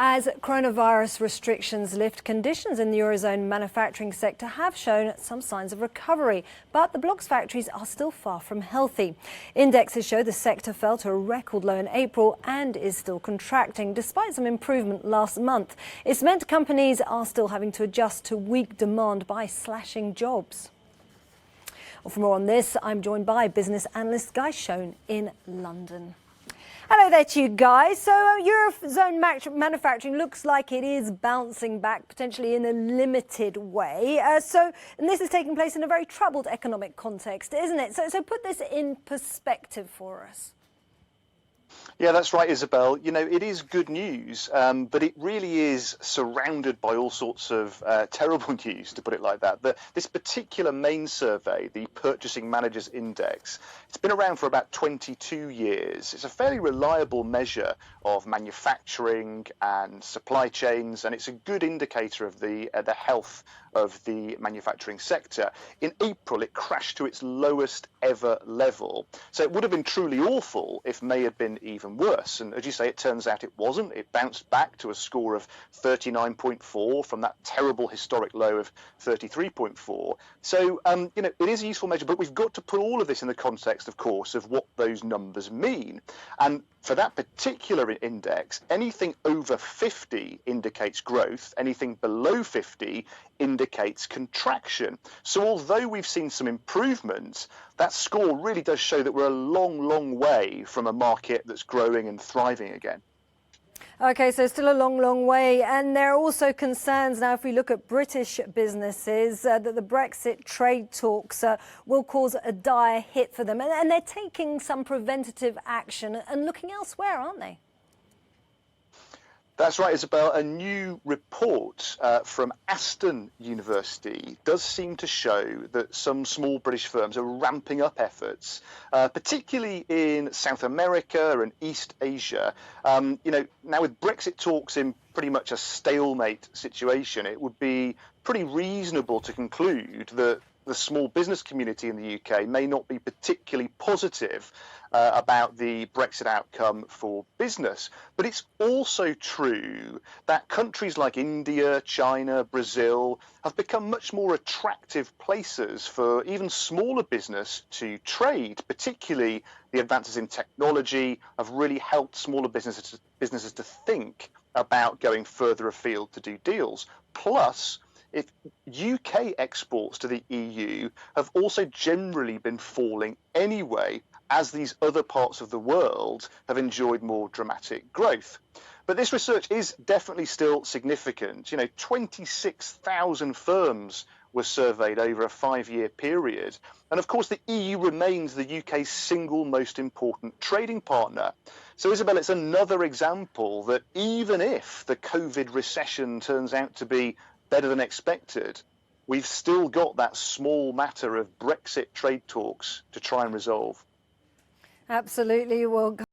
As coronavirus restrictions lift, conditions in the Eurozone manufacturing sector have shown some signs of recovery, but the bloc's factories are still far from healthy. Indexes show the sector fell to a record low in April and is still contracting, despite some improvement last month. It's meant companies are still having to adjust to weak demand by slashing jobs. Well, for more on this, I'm joined by business analyst Guy Schoen in London. Hello there to you guys. So Eurozone manufacturing looks like it is bouncing back, potentially in a limited way. And this is taking place in a very troubled economic context, isn't it? So put this in perspective for us. Yeah, that's right, Isabel. You know, it is good news, but it really is surrounded by all sorts of terrible news, to put it like that. This particular main survey, the Purchasing Managers Index, it's been around for about 22 years. It's a fairly reliable measure of manufacturing and supply chains, and it's a good indicator of the health of the manufacturing sector. In April, it crashed to its lowest ever level. So it would have been truly awful if May had been even worse. And as you say, it turns out it wasn't. It bounced back to a score of 39.4 from that terrible historic low of 33.4. So, you know, it is a useful measure, but we've got to put all of this in the context, of course, of what those numbers mean. And for that particular index, anything over 50 indicates growth, anything below 50 indicates contraction. So although we've seen some improvements, that score really does show that we're a long, long way from a market that's growing and thriving again. OK, so still a long, long way. And there are also concerns now, if we look at British businesses, that the Brexit trade talks will cause a dire hit for them. And they're taking some preventative action and looking elsewhere, aren't they? That's right, Isabel. A new report from Aston University does seem to show that some small British firms are ramping up efforts, particularly in South America and East Asia. You know, now with Brexit talks in pretty much a stalemate situation, it would be pretty reasonable to conclude that the small business community in the UK may not be particularly positive about the Brexit outcome for business. But it's also true that countries like India, China, Brazil have become much more attractive places for even smaller business to trade. Particularly the advances in technology have really helped smaller businesses to think about going further afield to do deals. Plus, if UK exports to the EU have also generally been falling anyway, as these other parts of the world have enjoyed more dramatic growth. But this research is definitely still significant. You know, 26,000 firms were surveyed over a 5-year period. And of course, the EU remains the UK's single most important trading partner. So, Isabel, it's another example that even if the COVID recession turns out to be better than expected, we've still got that small matter of Brexit trade talks to try and resolve. Absolutely. Well,